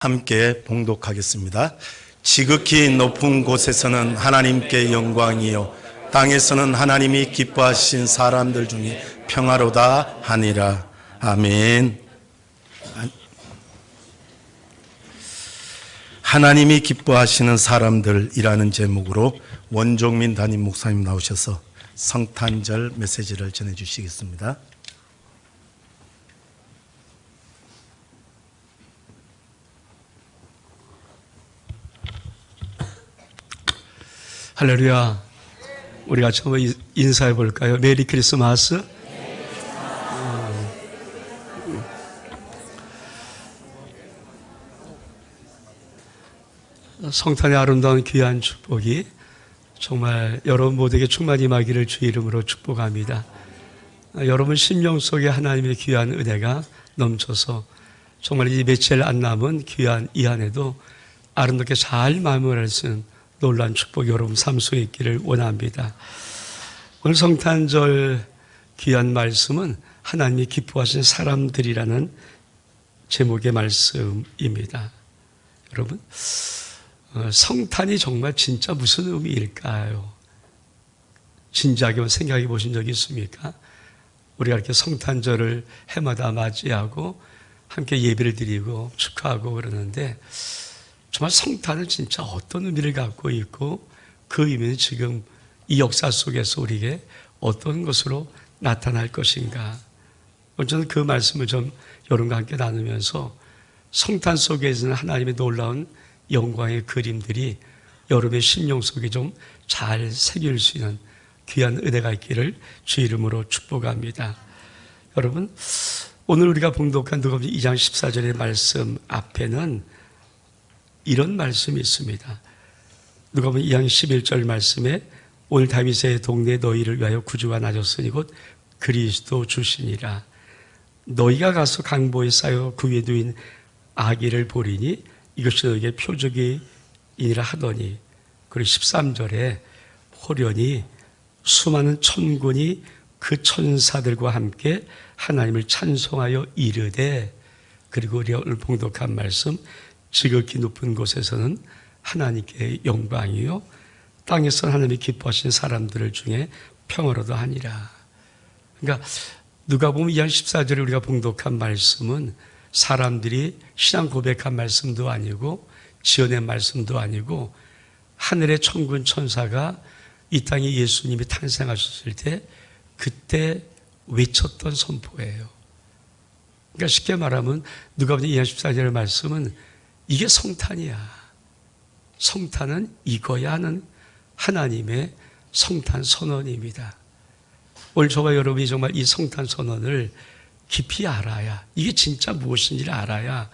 함께 봉독하겠습니다. 지극히 높은 곳에서는 하나님께 영광이요 땅에서는 하나님이 기뻐하신 사람들 중에 평화로다 하니라. 아멘. 하나님이 기뻐하시는 사람들이라는 제목으로 원종민 담임 목사님 나오셔서 성탄절 메시지를 전해주시겠습니다. 할렐루야. 우리 같이 한번 인사해 볼까요? 메리 크리스마스. 성탄의 아름다운 귀한 축복이 정말 여러분 모두에게 충만히 임하기를 주 이름으로 축복합니다. 여러분 심령 속에 하나님의 귀한 은혜가 넘쳐서 정말 이 며칠 안 남은 귀한 이 한 해도 아름답게 잘 마무리할 수 있는 놀라운 축복이 여러분 삶 속에 있기를 원합니다. 오늘 성탄절 귀한 말씀은 하나님이 기뻐하신 사람들이라는 제목의 말씀입니다. 여러분, 성탄이 정말 진짜 무슨 의미일까요? 진지하게 생각해 보신 적이 있습니까? 우리가 이렇게 성탄절을 해마다 맞이하고 함께 예배를 드리고 축하하고 그러는데 정말 성탄은 진짜 어떤 의미를 갖고 있고 그 의미는 지금 이 역사 속에서 우리에게 어떤 것으로 나타날 것인가. 저는 그 말씀을 좀 여러분과 함께 나누면서 성탄 속에 있는 하나님의 놀라운 영광의 그림들이 여러분의 심령 속에 좀 잘 새길 수 있는 귀한 은혜가 있기를 주 이름으로 축복합니다. 여러분, 오늘 우리가 봉독한 누가복음 2장 14절의 말씀 앞에는 이런 말씀이 있습니다. 누가복음 2장 11절 말씀에 오늘 다윗의 동네 너희를 위하여 구주가 나셨으니 곧 그리스도 주시니라. 너희가 가서 강보에 쌓여 그 위에 누인 아기를 보리니 이것이 너희에게 표적이니라 하더니, 그리고 13절에 호련히 수많은 천군이 그 천사들과 함께 하나님을 찬송하여 이르되, 그리고 우리가 오늘 봉독한 말씀 지극히 높은 곳에서는 하나님께 영광이요 땅에서는 하나님이 기뻐하신 사람들 중에 평화로다 하니라. 그러니까 누가복음 2장 14절에 우리가 봉독한 말씀은 사람들이 신앙 고백한 말씀도 아니고 지어낸 말씀도 아니고 하늘의 천군 천사가 이 땅에 예수님이 탄생하셨을 때 그때 외쳤던 선포예요. 그러니까 쉽게 말하면 누가복음 2장 14절의 말씀은 이게 성탄이야. 성탄은 이거야 하는 하나님의 성탄 선언입니다. 오늘 저와 여러분이 정말 이 성탄 선언을 깊이 알아야, 이게 진짜 무엇인지를 알아야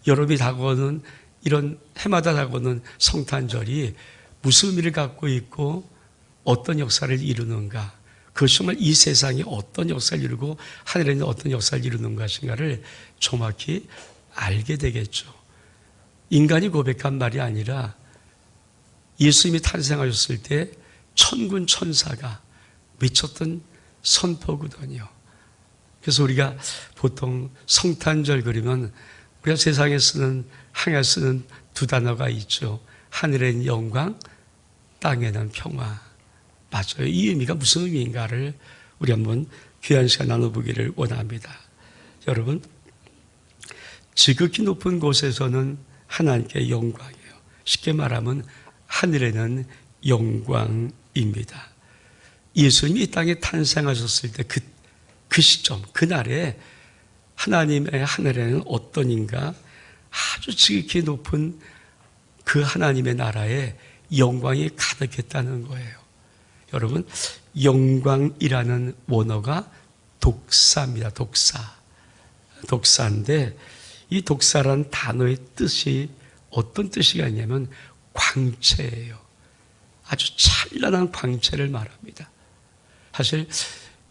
여러분이 다가오는 이런 해마다 다가오는 성탄절이 무슨 의미를 갖고 있고 어떤 역사를 이루는가, 그것이 정말 이 세상이 어떤 역사를 이루고 하늘에 있는 어떤 역사를 이루는 것인가를 정확히 알게 되겠죠. 인간이 고백한 말이 아니라 예수님이 탄생하셨을 때 천군 천사가 외쳤던 선포거든요. 그래서 우리가 보통 성탄절 그리면 우리가 세상에 쓰는, 항해 쓰는 두 단어가 있죠. 하늘에는 영광, 땅에는 평화. 맞아요. 이 의미가 무슨 의미인가를 우리 한번 귀한 시간 나눠보기를 원합니다. 여러분, 지극히 높은 곳에서는 하나님께 영광이에요. 쉽게 말하면 하늘에는 영광입니다. 예수님이 이 땅에 탄생하셨을 때 그 시점, 그날에 하나님의 하늘에는 어떠인가, 아주 지극히 높은 그 하나님의 나라에 영광이 가득했다는 거예요. 여러분, 영광이라는 원어가 독사입니다. 독사인데 이 독사라는 단어의 뜻이 어떤 뜻이가 있냐면 광채예요. 아주 찬란한 광채를 말합니다. 사실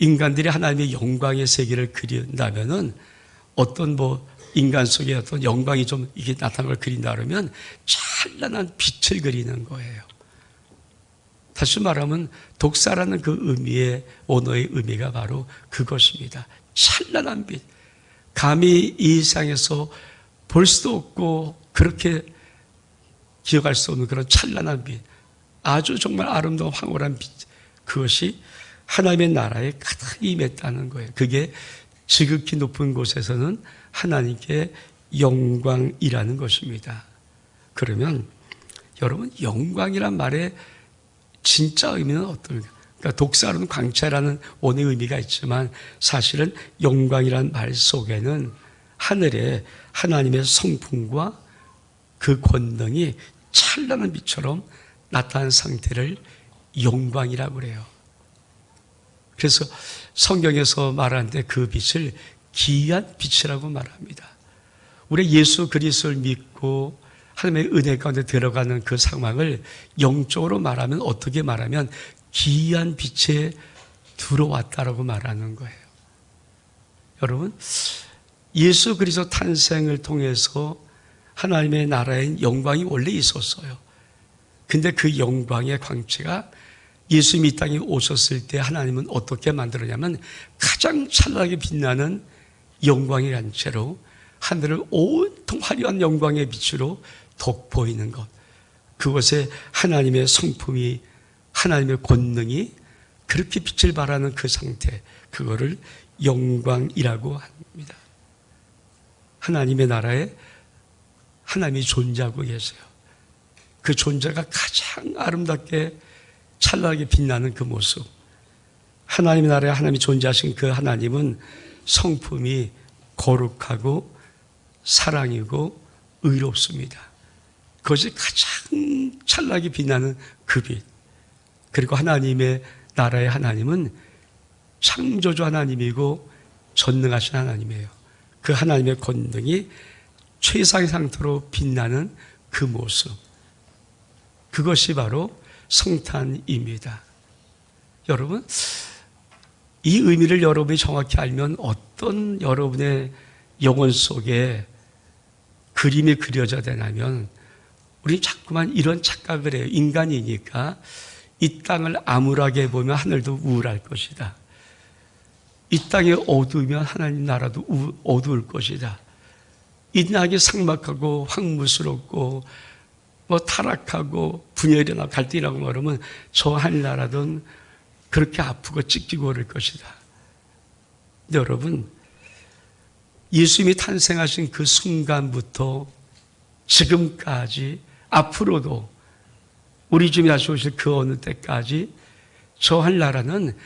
인간들이 하나님의 영광의 세계를 그린다면은 어떤 인간 속에 어떤 영광이 좀 이게 나타나는 걸 그린다 그러면 찬란한 빛을 그리는 거예요. 다시 말하면 독사라는 그 의미의 언어의 의미가 바로 그것입니다. 찬란한 빛. 감히 이 세상에서 볼 수도 없고 그렇게 기억할 수 없는 그런 찬란한 빛, 아주 정말 아름다운 황홀한 빛, 그것이 하나님의 나라에 가득 임했다는 거예요. 그게 지극히 높은 곳에서는 하나님께 영광이라는 것입니다. 그러면 여러분, 영광이란 말의 진짜 의미는 어떨까? 그러니까 독사로는 광채라는 원의 의미가 있지만 사실은 영광이란 말 속에는 하늘에 하나님의 성품과 그 권능이 찬란한 빛처럼 나타난 상태를 영광이라고 그래요. 그래서 성경에서 말하는데 그 빛을 기이한 빛이라고 말합니다. 우리 예수 그리스도를 믿고 하나님의 은혜 가운데 들어가는 그 상황을 영적으로 말하면 어떻게 말하면 기이한 빛에 들어왔다라고 말하는 거예요. 여러분, 예수 그리스도 탄생을 통해서 하나님의 나라에 영광이 원래 있었어요. 근데 그 영광의 광채가 예수님이 이 땅에 오셨을 때 하나님은 어떻게 만들었냐면 가장 찬란하게 빛나는 영광의 광채로 하늘을 온통 화려한 영광의 빛으로 돋보이는 것, 그것에 하나님의 성품이, 하나님의 권능이 그렇게 빛을 발하는 그 상태, 그거를 영광이라고 합니다. 하나님의 나라에 하나님이 존재하고 계세요. 그 존재가 가장 아름답게 찬란하게 빛나는 그 모습, 하나님의 나라에 하나님이 존재하신 그 하나님은 성품이 거룩하고 사랑이고 의롭습니다. 그것이 가장 찬란하게 빛나는 그 빛. 그리고 하나님의 나라의 하나님은 창조주 하나님이고 전능하신 하나님이에요. 그 하나님의 권능이 최상의 상태로 빛나는 그 모습, 그것이 바로 성탄입니다. 여러분, 이 의미를 여러분이 정확히 알면 어떤 여러분의 영혼 속에 그림이 그려져 되냐면, 우리 자꾸만 이런 착각을 해요. 인간이니까 이 땅을 암울하게 보면 하늘도 우울할 것이다. 이 땅이 어두우면 하나님 나라도 어두울 것이다. 이 땅이 삭막하고 황무스럽고 타락하고 분열이나 갈등이라고 말하면 저 하늘나라든 그렇게 아프고 찢기고 그럴 것이다. 근데 여러분, 예수님이 탄생하신 그 순간부터 지금까지 앞으로도 우리 주님이 다시 오실 그 어느 때까지 저 하늘나라는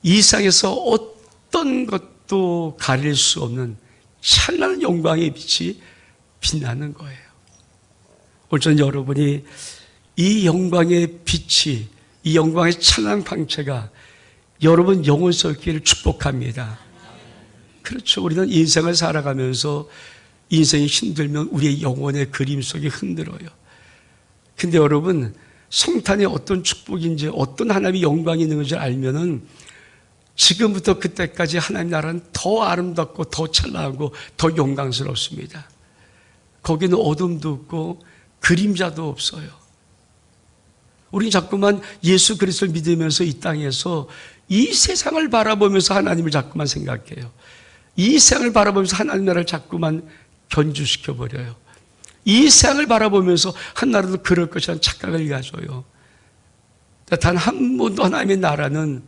이 세상에서 어떤 것도 가릴 수 없는 찬란한 영광의 빛이 빛나는 거예요. 오늘 저는 여러분이 이 영광의 빛이, 이 영광의 찬란한 광채가 여러분 영혼 속에 있기를 축복합니다. 그렇죠. 우리는 인생을 살아가면서 인생이 힘들면 우리의 영혼의 그림 속이 흔들어요. 근데 여러분, 성탄이 어떤 축복인지, 어떤 하나님의 영광이 있는 건지 알면은 지금부터 그때까지 하나님 나라는 더 아름답고 더 찬란하고 더 영광스럽습니다. 거기는 어둠도 없고 그림자도 없어요. 우리는 자꾸만 예수 그리스도를 믿으면서 이 땅에서 이 세상을 바라보면서 하나님을 자꾸만 생각해요. 이 세상을 바라보면서 하나님 나라를 자꾸만 견주시켜버려요. 이 세상을 바라보면서 하나라도 그럴 것이라는 착각을 가져요. 단 한 번도 하나님의 나라는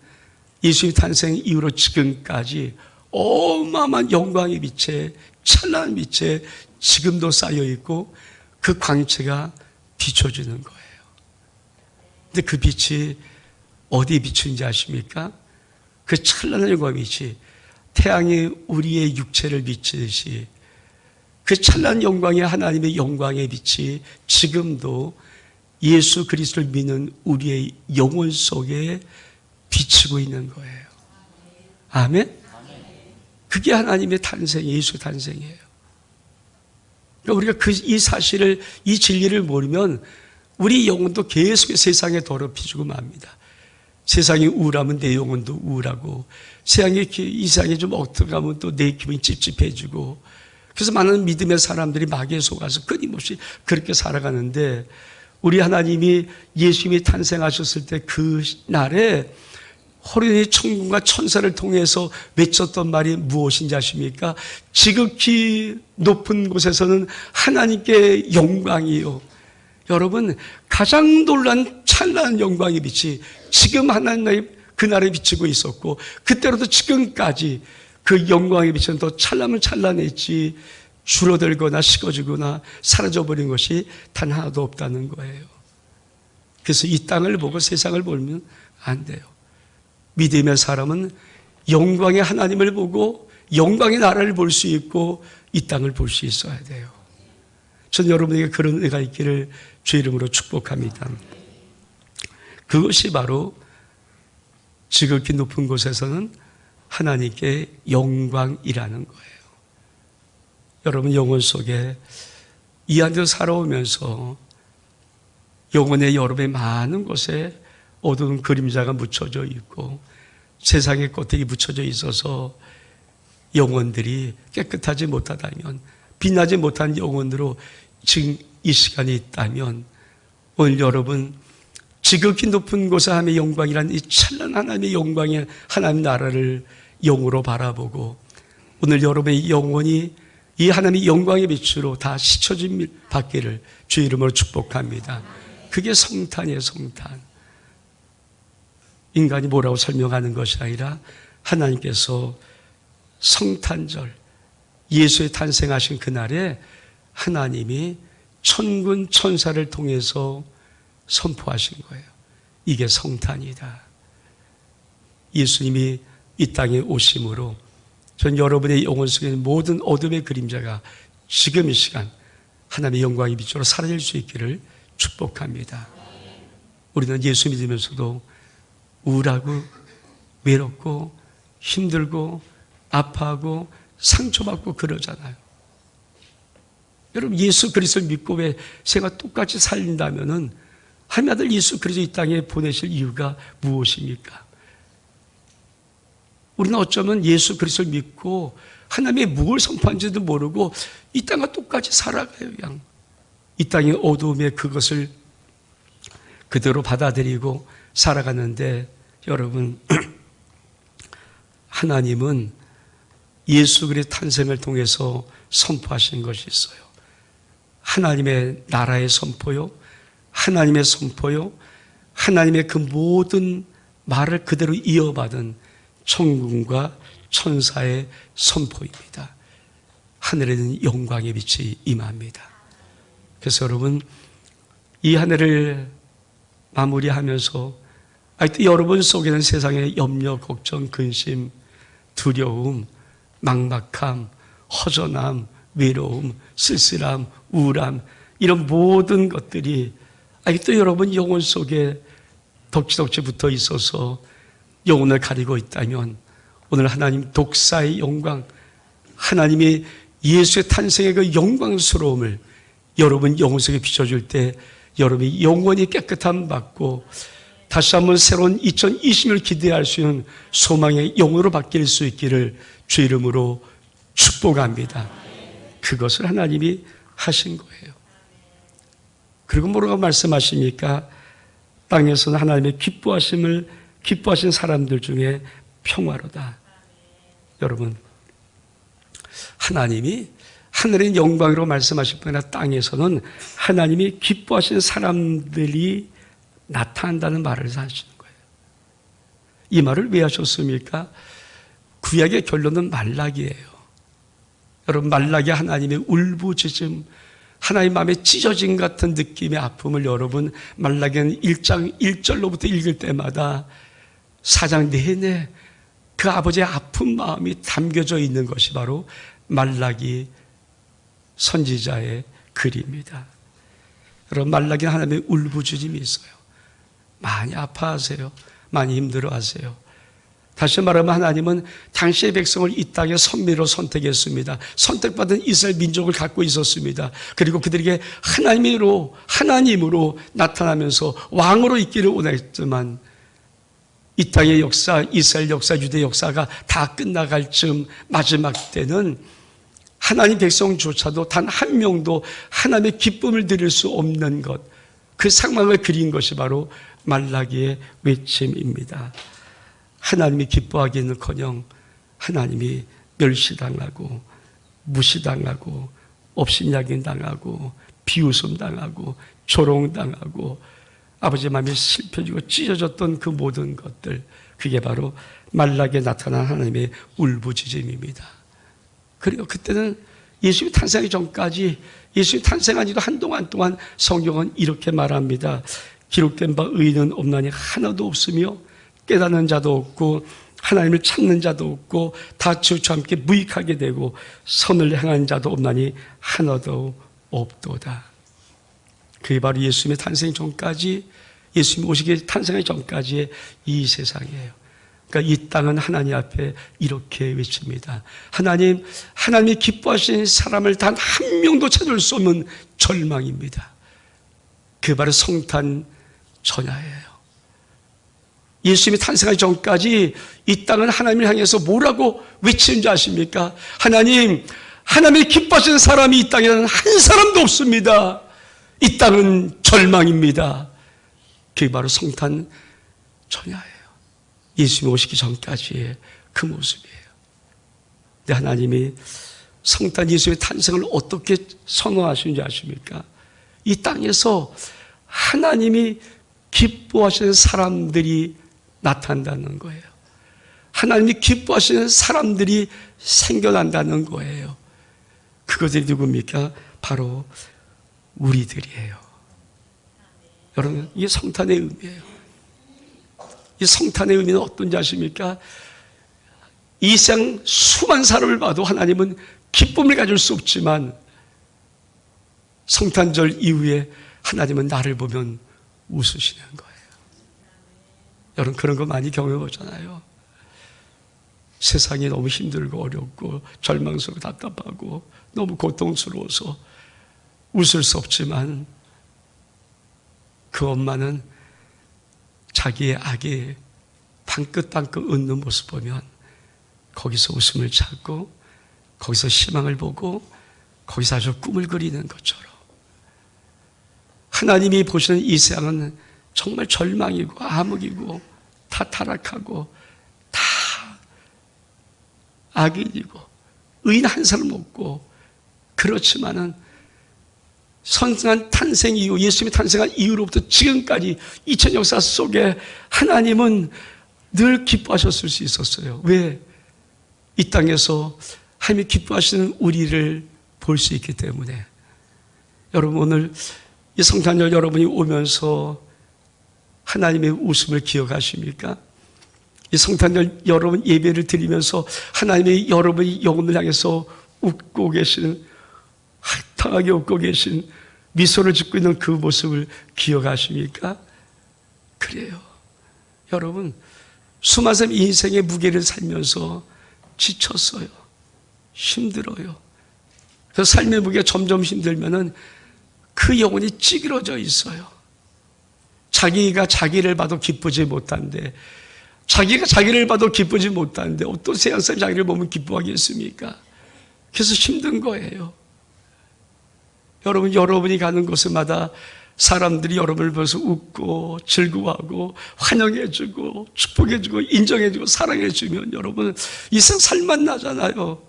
예수님 탄생 이후로 지금까지 어마어마한 영광의 빛에, 찬란한 빛에 지금도 쌓여있고 그 광채가 비춰주는 거예요. 근데 그 빛이 어디에 비추는지 아십니까? 그 찬란한 영광의 빛이 태양이 우리의 육체를 비치듯이 그 찬란한 영광의 하나님의 영광의 빛이 지금도 예수 그리스도를 믿는 우리의 영혼 속에 비치고 있는 거예요. 아멘? 그게 하나님의 탄생, 예수 탄생이에요. 그러니까 우리가 이 사실을, 이 진리를 모르면 우리 영혼도 계속 세상에 더럽혀지고 맙니다. 세상이 우울하면 내 영혼도 우울하고, 이 세상이 좀 어떻게 하면 또 내 기분이 찝찝해지고, 그래서 많은 믿음의 사람들이 마귀에 속아서 끊임없이 그렇게 살아가는데, 우리 하나님이 예수님이 탄생하셨을 때 그 날에 호련히 천군과 천사를 통해서 외쳤던 말이 무엇인지 아십니까? 지극히 높은 곳에서는 하나님께 영광이요. 여러분, 가장 놀란 찬란한 영광의 빛이 지금 하나님의 그날에 비치고 있었고, 그때로부터 지금까지 그 영광의 빛은 더 찬란하면 찬란했지 줄어들거나 식어지거나 사라져버린 것이 단 하나도 없다는 거예요. 그래서 이 땅을 보고 세상을 보면 안 돼요. 믿음의 사람은 영광의 하나님을 보고 영광의 나라를 볼 수 있고 이 땅을 볼 수 있어야 돼요. 저는 여러분에게 그런 은혜가 있기를 주 이름으로 축복합니다. 그것이 바로 지극히 높은 곳에서는 하나님께 영광이라는 거예요. 여러분, 영혼 속에 이 안에서 살아오면서 영혼의 여러분의 많은 곳에 어두운 그림자가 묻혀져 있고 세상의 껍데기 묻혀져 있어서 영혼들이 깨끗하지 못하다면, 빛나지 못한 영혼으로 지금 이 시간에 있다면, 오늘 여러분 지극히 높은 곳에 하나님의 영광이라는 이 찬란한 하나님의 영광의 하나님 나라를 영으로 바라보고 오늘 여러분의 영혼이 이 하나님의 영광의 빛으로 다 씻어짐 받기를 주 이름으로 축복합니다. 그게 성탄이에요. 성탄. 인간이 뭐라고 설명하는 것이 아니라 하나님께서 성탄절, 예수의 탄생하신 그날에 하나님이 천군 천사를 통해서 선포하신 거예요. 이게 성탄이다. 예수님이 이 땅에 오심으로 전 여러분의 영혼 속에 있는 모든 어둠의 그림자가 지금 이 시간 하나님의 영광의 빛으로 사라질 수 있기를 축복합니다. 우리는 예수 믿으면서도 우울하고 외롭고 힘들고 아파하고 상처받고 그러잖아요. 여러분, 예수 그리스도를 믿고 왜 생각 똑같이 살린다면은 하나님 아들 예수 그리스도 이 땅에 보내실 이유가 무엇입니까? 우리는 어쩌면 예수 그리스도를 믿고 하나님의 뭘 선포한지도 모르고 이 땅과 똑같이 살아가요. 그냥 이 땅의 어두움에 그것을 그대로 받아들이고 살아가는데, 여러분, 하나님은 예수 그리스도의 탄생을 통해서 선포하신 것이 있어요. 하나님의 나라의 선포요, 하나님의 선포요, 하나님의 그 모든 말을 그대로 이어받은 천군과 천사의 선포입니다. 하늘에는 영광의 빛이 임합니다. 그래서 여러분, 이 한 해를 마무리하면서 아직도 여러분 속에는 세상의 염려, 걱정, 근심, 두려움, 막막함, 허전함, 외로움, 쓸쓸함, 우울함, 이런 모든 것들이 아직도 여러분 영혼 속에 덕지덕지 붙어 있어서 영혼을 가리고 있다면, 오늘 하나님 독사의 영광, 하나님의 예수의 탄생의 그 영광스러움을 여러분 영혼 속에 비춰줄 때 여러분이 영원히 깨끗함 받고 다시 한번 새로운 2020년을 기대할 수 있는 소망의 영으로 바뀔 수 있기를 주 이름으로 축복합니다. 그것을 하나님이 하신 거예요. 그리고 뭐라고 말씀하십니까? 땅에서는 하나님의 기뻐하신 사람들 중에 평화로다. 여러분, 하나님이 하늘의 영광으로 말씀하실 뿐 아니라 땅에서는 하나님이 기뻐하시는 사람들이 나타난다는 말을 하시는 거예요. 이 말을 왜 하셨습니까? 구약의 결론은 말라기예요. 여러분, 말라기 하나님의 울부짖음, 하나님 마음에 찢어진 같은 느낌의 아픔을 여러분 말라기는 1장 1절로부터 읽을 때마다 4장 내내 그 아버지의 아픈 마음이 담겨져 있는 것이 바로 말라기 선지자의 글입니다. 여러분, 말라기는 하나님의 울부짖음이 있어요. 많이 아파하세요. 많이 힘들어하세요. 다시 말하면 하나님은 당시의 백성을 이 땅에 선미로 선택했습니다. 선택받은 이스라엘 민족을 갖고 있었습니다. 그리고 그들에게 하나님으로 나타나면서 왕으로 있기를 원했지만 이 땅의 역사, 이스라엘 역사, 유대 역사가 다 끝나갈 즈음 마지막 때는 하나님 백성조차도 단 한 명도 하나님의 기쁨을 드릴 수 없는 것, 그 상황을 그린 것이 바로 말라기의 외침입니다. 하나님이 기뻐하기는커녕 하나님이 멸시당하고 무시당하고 업신야긴당하고 비웃음당하고 조롱당하고 아버지 마음이 슬퍼지고 찢어졌던 그 모든 것들, 그게 바로 말라기에 나타난 하나님의 울부짖음입니다. 그리고 그때는 예수님 탄생하기 전까지, 예수님 탄생하기도 한동안 동안 성경은 이렇게 말합니다. 기록된 바 의인은 없나니 하나도 없으며 깨닫는 자도 없고 하나님을 찾는 자도 없고 다 지우쳐 함께 무익하게 되고 선을 행하는 자도 없나니 하나도 없도다. 그게 바로 예수님의 탄생 전까지, 예수님 오시기 탄생하기 전까지의 이 세상이에요. 그러니까 이 땅은 하나님 앞에 이렇게 외칩니다. 하나님이 기뻐하시는 사람을 단 한 명도 찾을 수 없는 절망입니다. 그게 바로 성탄 전야예요. 예수님이 탄생하기 전까지 이 땅은 하나님을 향해서 뭐라고 외치는 줄 아십니까? 하나님이 기뻐하시는 사람이 이 땅에는 한 사람도 없습니다. 이 땅은 절망입니다. 그게 바로 성탄 전야예요. 예수님이 오시기 전까지의 그 모습이에요. 근데 하나님이 성탄 예수의 탄생을 어떻게 선언하시는지 아십니까? 이 땅에서 하나님이 기뻐하시는 사람들이 나타난다는 거예요. 하나님이 기뻐하시는 사람들이 생겨난다는 거예요. 그것들이 누굽니까? 바로 우리들이에요. 여러분, 이게 성탄의 의미예요. 이 성탄의 의미는 어떤지 아십니까? 이 세상 수많은 사람을 봐도 하나님은 기쁨을 가질 수 없지만 성탄절 이후에 하나님은 나를 보면 웃으시는 거예요. 여러분, 그런 거 많이 경험해 보잖아요. 세상이 너무 힘들고 어렵고 절망스럽고 답답하고 너무 고통스러워서 웃을 수 없지만 그 엄마는 자기의 아기 방긋방긋 웃는 모습 보면 거기서 웃음을 찾고 거기서 희망을 보고 거기서 아주 꿈을 그리는 것처럼 하나님이 보시는 이 세상은 정말 절망이고 암흑이고 다 타락하고 다 악인이고 의인 한 사람 없고, 그렇지만은 선한 탄생 이후, 예수님이 탄생한 이후로부터 지금까지 2000 역사 속에 하나님은 늘 기뻐하셨을 수 있었어요. 왜? 이 땅에서 하나님이 기뻐하시는 우리를 볼 수 있기 때문에. 여러분, 오늘 이 성탄절 여러분이 오면서 하나님의 웃음을 기억하십니까? 이 성탄절 여러분 예배를 드리면서 하나님이 여러분이 영혼을 향해서 웃고 계시는, 한탕하게 웃고 계신, 미소를 짓고 있는 그 모습을 기억하십니까? 그래요. 여러분, 수많은 사람이 인생의 무게를 살면서 지쳤어요. 힘들어요. 그래서 삶의 무게가 점점 힘들면은 그 영혼이 찌그러져 있어요. 자기가 자기를 봐도 기쁘지 못한데, 자기가 자기를 봐도 기쁘지 못하는데 어떤 세상 사람이 자기를 보면 기뻐하겠습니까? 그래서 힘든 거예요. 여러분이 가는 곳마다 사람들이 여러분을 보면서 웃고 즐거워하고 환영해주고 축복해주고 인정해주고 사랑해주면 여러분 이 세상 살만나잖아요.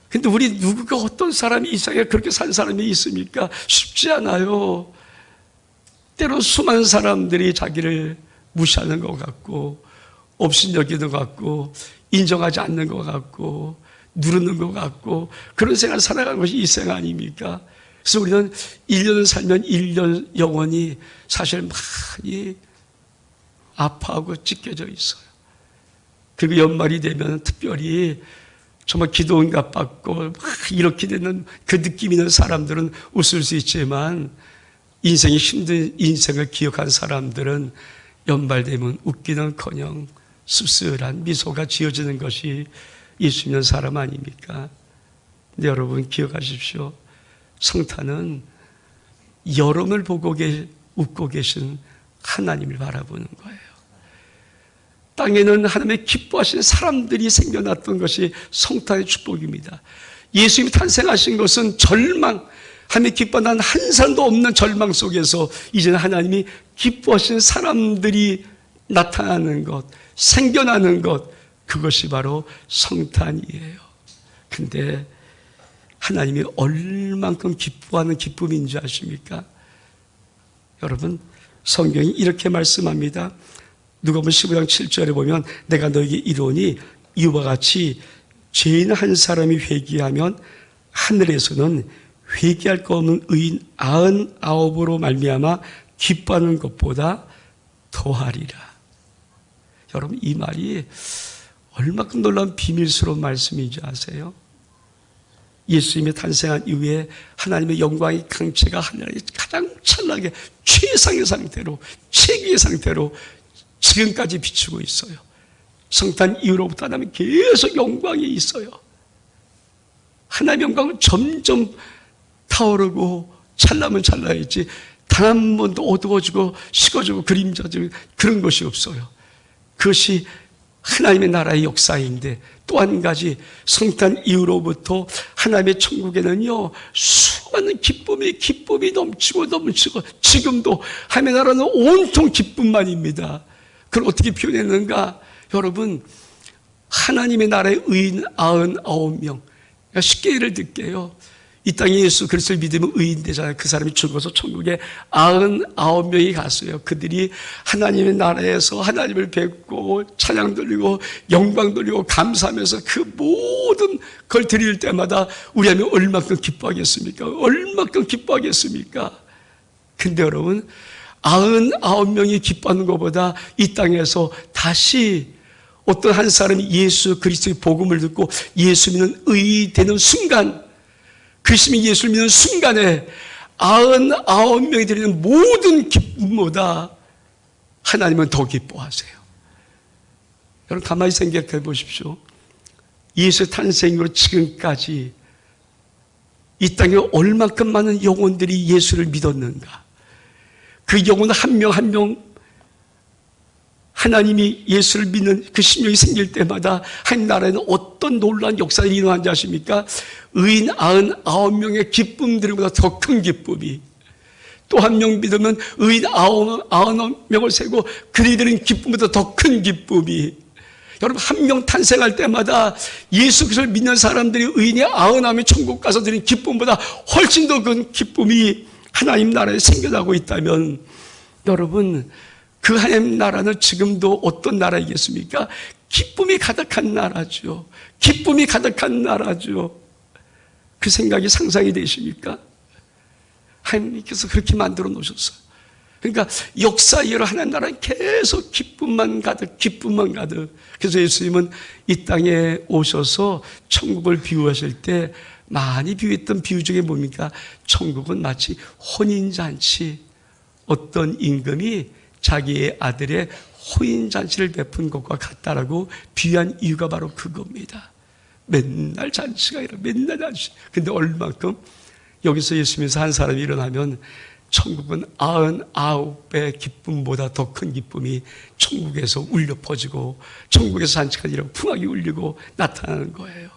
근데 우리 누구가 어떤 사람이 이 세상에 그렇게 산 사람이 있습니까? 쉽지 않아요. 때로 수많은 사람들이 자기를 무시하는 것 같고 업신여기는 것 같고 인정하지 않는 것 같고 누르는 것 같고 그런 생활을 살아가는 것이 이 생활 아닙니까? 그래서 우리는 1년을 살면 1년 영원히 사실 많이 아파하고 찢겨져 있어요. 그리고 연말이 되면 특별히 정말 기도 응답받고 막 이렇게 되는 그 느낌 있는 사람들은 웃을 수 있지만 인생이 힘든 인생을 기억한 사람들은 연말 되면 웃기는커녕 씁쓸한 미소가 지어지는 것이 예수님 사람 아닙니까? 근데 여러분 기억하십시오. 성탄은 여러분을 보고 웃고 계신 하나님을 바라보는 거예요. 땅에는 하나님의 기뻐하시는 사람들이 생겨났던 것이 성탄의 축복입니다. 예수님이 탄생하신 것은 절망, 하나님의 기뻐하는 한 사람도 없는 절망 속에서 이제는 하나님이 기뻐하시는 사람들이 나타나는 것, 생겨나는 것, 그것이 바로 성탄이에요. 근데 하나님이 얼만큼 기뻐하는 기쁨인지 아십니까? 여러분, 성경이 이렇게 말씀합니다. 누가복음 15장 7절에 보면 내가 너에게 이르노니 이와 같이 죄인 한 사람이 회개하면 하늘에서는 회개할 것 없는 의인 99으로 말미암아 기뻐하는 것보다 더하리라. 여러분, 이 말이 얼마큼 놀라운 비밀스러운 말씀인지 아세요? 예수님이 탄생한 이후에 하나님의 영광의 강체가 하늘에 가장 찬란하게 최상의 상태로, 최고의 상태로 지금까지 비추고 있어요. 성탄 이후로부터 하나님은 계속 영광이 있어요. 하나님의 영광은 점점 타오르고 찬란하면 찬란했지 단 한 번도 어두워지고 식어지고 그림자지고 그런 것이 없어요. 그것이 하나님의 나라의 역사인데, 또 한 가지 성탄 이후로부터 하나님의 천국에는요 수많은 기쁨이 넘치고 지금도 하나님의 나라는 온통 기쁨만입니다. 그걸 어떻게 표현했는가? 여러분, 하나님의 나라의 의인 99명, 쉽게 예를 들게요. 이 땅에 예수 그리스도를 믿으면 의인 되잖아요. 그 사람이 죽어서 천국에 99명이 갔어요. 그들이 하나님의 나라에서 하나님을 뵙고 찬양 돌리고 영광 돌리고 감사하면서 그 모든 걸 드릴 때마다 우리 하나님 얼마큼 기뻐하겠습니까? 얼마큼 기뻐하겠습니까? 근데 여러분, 99명이 기뻐하는 것보다 이 땅에서 다시 어떤 한 사람이 예수 그리스도의 복음을 듣고 예수 믿는 의인이 되는 순간, 그리스도의 예수를 믿는 순간에 99명이 드리는 모든 기쁨보다 하나님은 더 기뻐하세요. 여러분, 가만히 생각해 보십시오. 예수의 탄생으로 지금까지 이 땅에 얼만큼 많은 영혼들이 예수를 믿었는가. 그 영혼 한 명 한 명 하나님이 예수를 믿는 그 심령이 생길 때마다 한 나라에는 어떤 놀라운 역사가 일어나는지 아십니까? 의인 99명의 기쁨들보다 더 큰 기쁨이, 또 한 명 믿으면 의인 99명을 세고 그들이 드린 기쁨보다 더 큰 기쁨이, 여러분, 한 명 탄생할 때마다 예수 그리스도를 믿는 사람들이 의인이 99명 천국 가서 드린 기쁨보다 훨씬 더 큰 기쁨이 하나님 나라에 생겨나고 있다면, 여러분, 그 하나님 나라는 지금도 어떤 나라이겠습니까? 기쁨이 가득한 나라죠. 기쁨이 가득한 나라죠. 그 생각이 상상이 되십니까? 하나님께서 그렇게 만들어 놓으셨어요. 그러니까 역사 이후로 하나님 나라는 계속 기쁨만 가득, 기쁨만 가득. 그래서 예수님은 이 땅에 오셔서 천국을 비유하실 때 많이 비유했던 비유 중에 뭡니까? 천국은 마치 혼인잔치, 어떤 임금이 자기의 아들의 혼인잔치를 베푼 것과 같다라고 비유한 이유가 바로 그겁니다. 맨날 잔치가 아니라 맨날 잔치. 근데 얼만큼 여기서 예수님에서 한 사람이 일어나면 천국은 99배 기쁨보다 더 큰 기쁨이 천국에서 울려 퍼지고 천국에서 잔치가 아니라 풍악이 울리고 나타나는 거예요.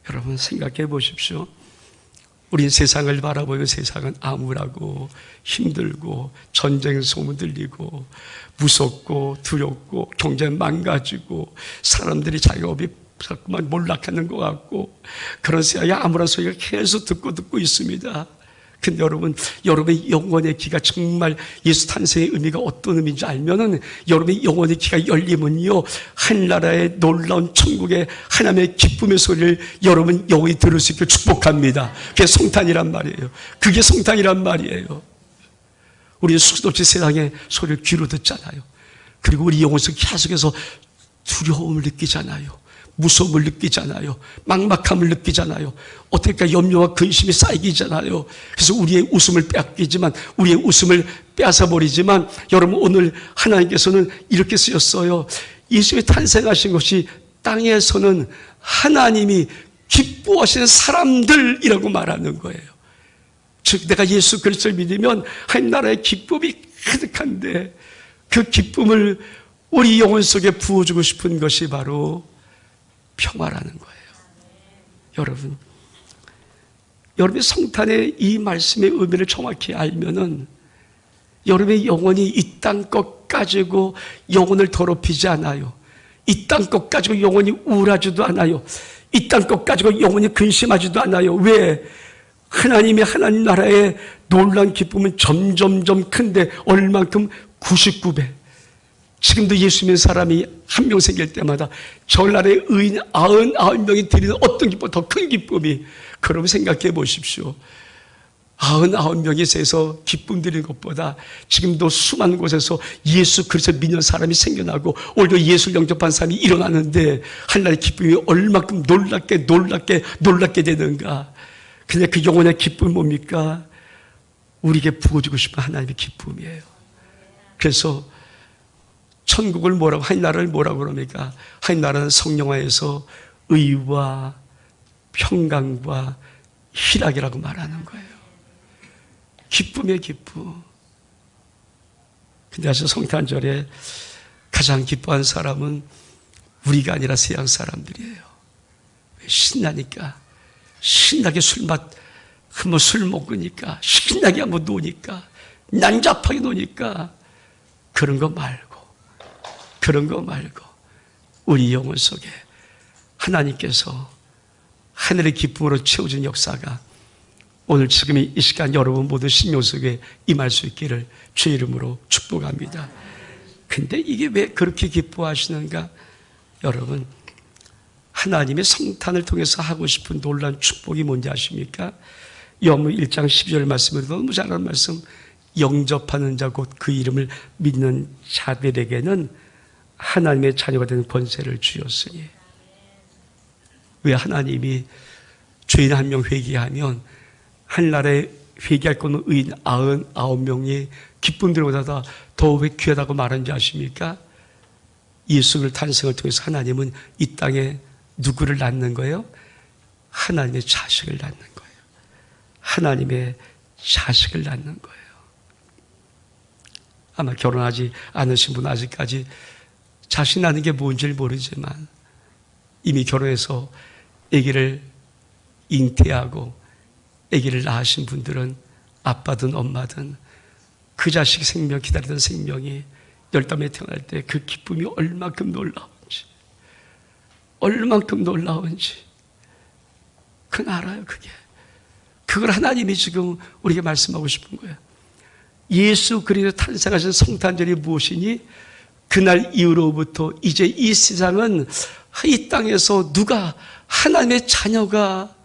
여러분, 생각해 보십시오. 우리 세상을 바라보면 세상은 암울하고 힘들고 전쟁 소문 들리고 무섭고 두렵고 경제 망가지고 사람들이 자기업이 자꾸만 몰락하는 것 같고 그런 생각이 암울한 소리가 계속 듣고 있습니다. 근데 여러분, 여러분의 영혼의 귀가 정말 예수 탄생의 의미가 어떤 의미인지 알면은 여러분의 영혼의 귀가 열리면요, 하늘나라의 놀라운 천국의 하나님의 기쁨의 소리를 여러분 영혼이 들을 수 있게 축복합니다. 그게 성탄이란 말이에요. 그게 성탄이란 말이에요. 우리는 수도 없이 세상의 소리를 귀로 듣잖아요. 그리고 우리 영혼 속 계속해서 두려움을 느끼잖아요. 무서움을 느끼잖아요. 막막함을 느끼잖아요. 어떨까 염려와 근심이 쌓이잖아요. 그래서 우리의 웃음을 빼앗기지만, 우리의 웃음을 빼앗아버리지만, 여러분, 오늘 하나님께서는 이렇게 쓰였어요. 예수의 탄생하신 것이 땅에서는 하나님이 기뻐하시는 사람들이라고 말하는 거예요. 즉, 내가 예수 그리스도를 믿으면 하나님 나라의 기쁨이 가득한데, 그 기쁨을 우리 영혼 속에 부어주고 싶은 것이 바로 평화라는 거예요. 여러분이 성탄의 이 말씀의 의미를 정확히 알면은 여러분의 영혼이 이 땅 것 가지고 영혼을 더럽히지 않아요. 이 땅 것 가지고 영혼이 우울하지도 않아요. 이 땅 것 가지고 영혼이 근심하지도 않아요. 왜? 하나님 나라의 놀라운 기쁨은 점점점 큰데 얼만큼? 99배. 지금도 예수 믿는 사람이 한 명 생길 때마다 전날의 의인 99명이 드리는 어떤 기쁨, 더 큰 기쁨이. 그럼 생각해 보십시오. 99명이 세서 기쁨 드리는 것보다 지금도 수많은 곳에서 예수 그리스도 믿는 사람이 생겨나고 오히려 예수를 영접한 사람이 일어나는데 하나님의 기쁨이 얼마큼 놀랍게 되는가. 근데 그 영혼의 기쁨이 뭡니까? 우리에게 부어주고 싶은 하나님의 기쁨이에요. 그래서 천국을 뭐라고, 하나님 나라를 뭐라고 그럽니까? 하나님 나라는 성령화에서 의와 평강과 희락이라고 말하는 거예요. 기쁨의 기쁨. 근데 아주 성탄절에 가장 기뻐한 사람은 우리가 아니라 세상 사람들이에요. 왜? 신나니까. 신나게 술 먹으니까, 신나게 한번 노니까, 난잡하게 노니까. 그런 거 말고 우리 영혼 속에 하나님께서 하늘의 기쁨으로 채워준 역사가 오늘 지금 이 시간 여러분 모두 심령 속에 임할 수 있기를 주의 이름으로 축복합니다. 근데 이게 왜 그렇게 기뻐하시는가? 여러분, 하나님의 성탄을 통해서 하고 싶은 놀라운 축복이 뭔지 아십니까? 요한복음 1장 12절 말씀을 너무 잘 아는 말씀. 영접하는 자 곧 그 이름을 믿는 자들에게는 하나님의 자녀가 되는 권세를 주었으니. 왜? 하나님이 죄인 한 명 회개하면 하늘나라에 회개할 거는 의인 99명이 기쁨 들어오다가 더 귀하다고 말한지 아십니까? 예수를 탄생을 통해서 하나님은 이 땅에 누구를 낳는 거예요? 하나님의 자식을 낳는 거예요. 하나님의 자식을 낳는 거예요. 아마 결혼하지 않으신 분은 아직까지 자식 낳는 게 뭔지를 모르지만 이미 결혼해서 아기를 잉태하고 아기를 낳으신 분들은 아빠든 엄마든 그 자식 생명, 기다리던 생명이 열담에 태어날 때 그 기쁨이 얼만큼 놀라운지 그건 알아요. 그걸 하나님이 지금 우리에게 말씀하고 싶은 거예요. 예수 그리스도 탄생하신 성탄절이 무엇이니? 그날 이후로부터 이제 이 세상은 이 땅에서 누가 하나님의 자녀가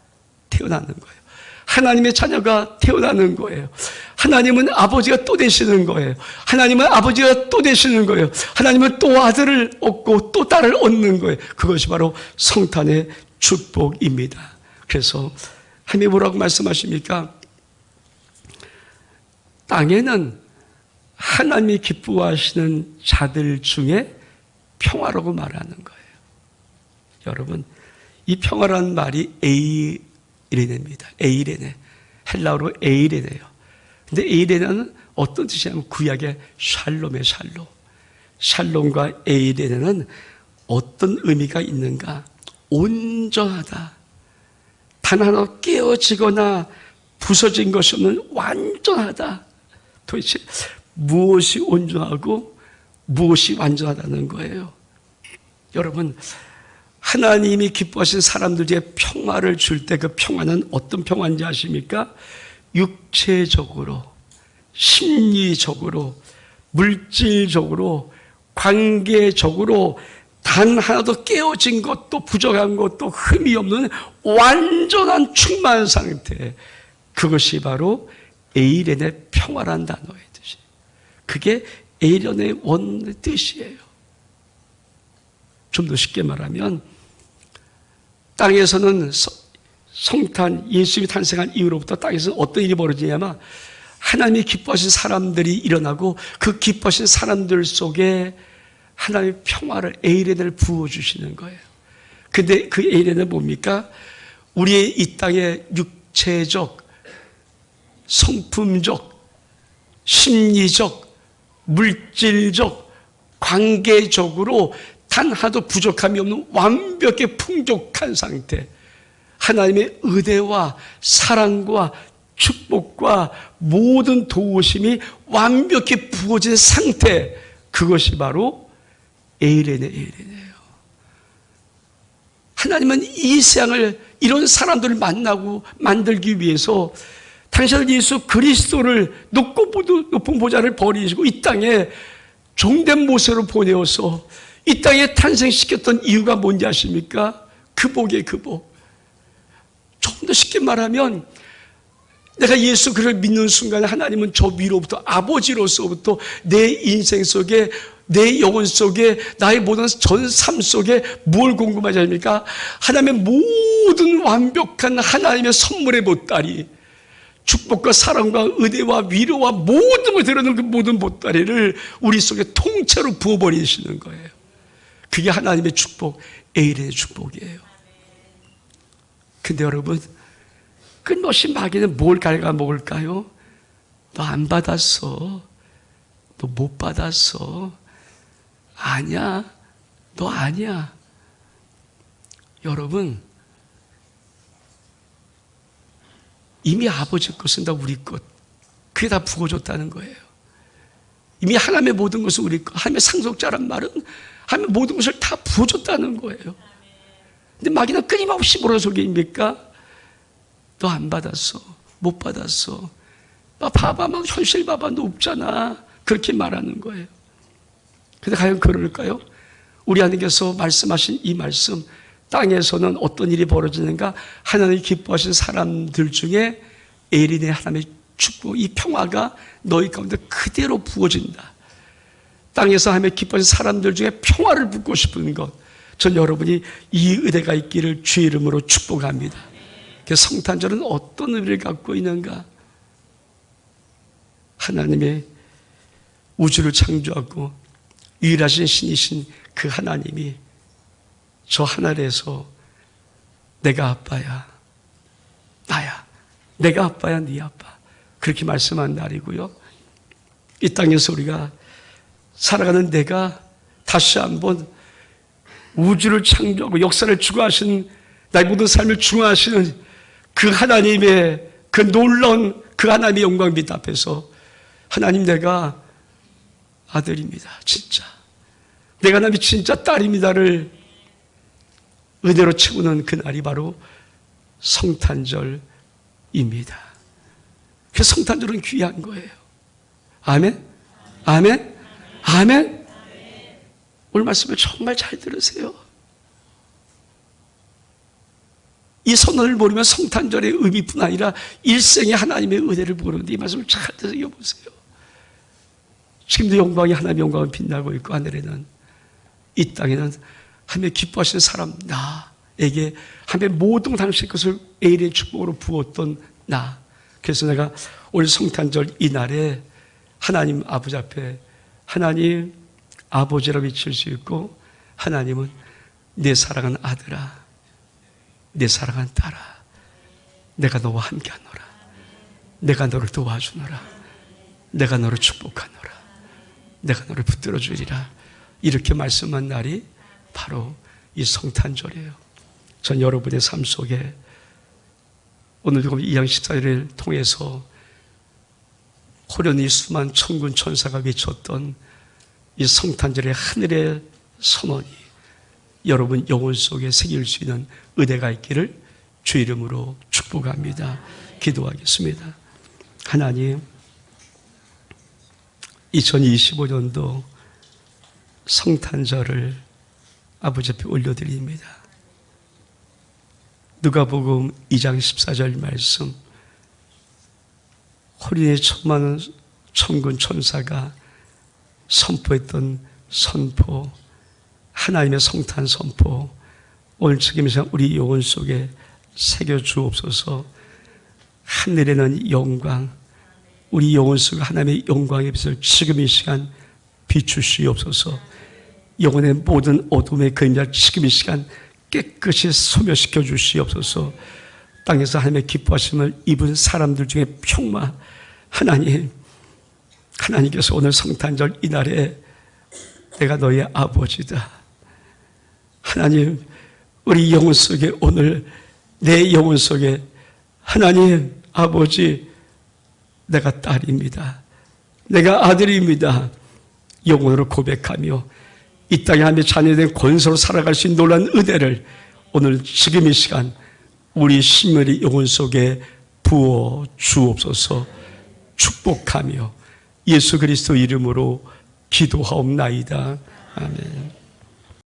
태어나는 거예요. 하나님의 자녀가 태어나는 거예요. 하나님은 아버지가 또 되시는 거예요. 하나님은 아버지가 또 되시는 거예요. 하나님은 또 아들을 얻고 또 딸을 얻는 거예요. 그것이 바로 성탄의 축복입니다. 그래서 하나님이 뭐라고 말씀하십니까? 땅에는 하나님이 기뻐하시는 자들 중에 평화라고 말하는 거예요. 여러분, 이 평화라는 말이 에이레네입니다. 에이레네. 헬라어로 에이레네요. 근데 에이레네는 어떤 뜻이냐면 구약의 샬롬의 샬롬. 샬롬과 에이레네는 어떤 의미가 있는가? 온전하다. 단 하나 깨어지거나 부서진 것이 없는 완전하다. 도대체 무엇이 온전하고 무엇이 완전하다는 거예요? 여러분, 하나님이 기뻐하신 사람들 중에 평화를 줄 때 그 평화는 어떤 평화인지 아십니까? 육체적으로, 심리적으로, 물질적으로, 관계적으로 단 하나도 깨어진 것도 부족한 것도 흠이 없는 완전한 충만한 상태. 그것이 바로 에이렌의 평화란 단어의 뜻이에요. 그게 에이렌의 원의 뜻이에요. 좀 더 쉽게 말하면 땅에서는 성탄, 예수님이 탄생한 이후로부터 땅에서는 어떤 일이 벌어지냐면 하나님이 기뻐하신 사람들이 일어나고 그 기뻐하신 사람들 속에 하나님의 평화를, 에이렌을 부어주시는 거예요. 근데 그 에이렌은 뭡니까? 우리의 이 땅의 육체적, 성품적, 심리적, 물질적, 관계적으로 단 하나도 부족함이 없는 완벽히 풍족한 상태. 하나님의 의대와 사랑과 축복과 모든 도우심이 완벽히 부어진 상태, 그것이 바로 에이레네예요. 하나님은 이 세상을, 이런 사람들을 만들기 위해서 당신의 예수 그리스도를 높은 보좌를 버리시고 이 땅에 종된 모세로 보내어서 이 땅에 탄생시켰던 이유가 뭔지 아십니까? 그 복이에요, 그 복. 조금 더 쉽게 말하면 내가 예수 그를 믿는 순간에 하나님은 저 위로부터, 아버지로서부터 내 인생 속에, 내 영혼 속에, 나의 모든 전 삶 속에 뭘 궁금하지 않습니까? 하나님의 모든 완벽한 하나님의 선물의 보따리, 축복과 사랑과 은혜와 위로와 모든 걸 드러내는 그 모든 보따리를 우리 속에 통째로 부어버리시는 거예요. 그게 하나님의 축복, 에일의 축복이에요. 근데 여러분, 끝없이 마귀는 뭘 갉아먹을까요? 너 안 받았어. 너 못 받았어. 아니야. 너 아니야. 여러분, 이미 아버지 것은 다 우리 것. 그게 다 부어줬다는 거예요. 이미 하나님의 모든 것은 우리 것. 하나님의 상속자란 말은 하나님의 모든 것을 다 부어줬다는 거예요. 근데 마귀는 끊임없이 뭐라 속입니까? 너 안 받았어. 못 받았어. 봐봐, 막 현실 봐봐, 너 없잖아. 그렇게 말하는 거예요. 근데 과연 그럴까요? 우리 하나님께서 말씀하신 이 말씀, 땅에서는 어떤 일이 벌어지는가? 하나님이 기뻐하신 사람들 중에 에린의 하나님의 축복, 이 평화가 너희 가운데 그대로 부어진다. 땅에서 하나님의 기뻐하신 사람들 중에 평화를 붓고 싶은 것, 전 여러분이 이 은혜가 있기를 주의 이름으로 축복합니다. 그래서 성탄절은 어떤 의미를 갖고 있는가? 하나님의 우주를 창조하고 유일하신 신이신 그 하나님이 저 하늘에서 내가 아빠야, 나야, 내가 아빠야, 네 아빠, 그렇게 말씀한 날이고요. 이 땅에서 우리가 살아가는 내가 다시 한번 우주를 창조하고 역사를 주관하신, 나의 모든 삶을 주관하시는 그 하나님의 그 놀라운 그 하나님의 영광 빛 앞에서 하나님, 내가 아들입니다. 진짜 내가 하나님의 진짜 딸입니다를 은혜로 채우는 그날이 바로 성탄절입니다. 그래서 성탄절은 귀한 거예요. 아멘? 아멘? 아멘? 오늘 말씀을 정말 잘 들으세요. 이 선언을 모르면 성탄절의 의미뿐 아니라 일생에 하나님의 은혜를 모르는데 이 말씀을 잘 들어보세요. 지금도 영광이, 하나님의 영광은 빛나고 있고 하늘에는, 이 땅에는 하나님의 기뻐하시는 사람 나에게 하나님의 모든 당신의 것을 에일의 축복으로 부었던 나. 그래서 내가 오늘 성탄절 이 날에 하나님 아버지 앞에 하나님 아버지라고 외칠 수 있고, 하나님은 내 사랑하는 아들아, 내 사랑하는 딸아, 내가 너와 함께하노라, 내가 너를 도와주노라, 내가 너를 축복하노라, 내가 너를 붙들어 주리라, 이렇게 말씀한 날이 바로 이 성탄절이에요. 전 여러분의 삶 속에 오늘 2장 14일을 통해서 호련히 수많은 천군 천사가 외쳤던 이 성탄절의 하늘의 선언이 여러분 영혼 속에 새길 수 있는 은혜가 있기를 주 이름으로 축복합니다. 기도하겠습니다. 하나님, 2025년도 성탄절을 아버지 앞에 올려드립니다. 누가복음 2장 14절 말씀, 호련히 천만 천군 천사가 선포했던 선포, 하나님의 성탄 선포, 오늘 지금 우리 영혼 속에 새겨 주옵소서. 하늘에는 영광, 우리 영혼 속에 하나님의 영광의 빛을 지금 이 시간 비추시옵소서. 영혼의 모든 어둠의 그림자를 지금 이 시간 깨끗이 소멸시켜 주시옵소서. 땅에서 하나님의 기뻐하심을 입은 사람들 중에 평화, 하나님께서 오늘 성탄절 이날에 내가 너의 아버지다. 하나님, 우리 영혼 속에 오늘 내 영혼 속에 하나님 아버지, 내가 딸입니다. 내가 아들입니다. 영혼으로 고백하며 이 땅에 하나님의 자녀된 권세로 살아갈 수 있는 놀라운 은혜를 오늘 지금 이 시간 우리 신명의 영혼 속에 부어 주옵소서. 축복하며 예수 그리스도 이름으로 기도하옵나이다. 아멘.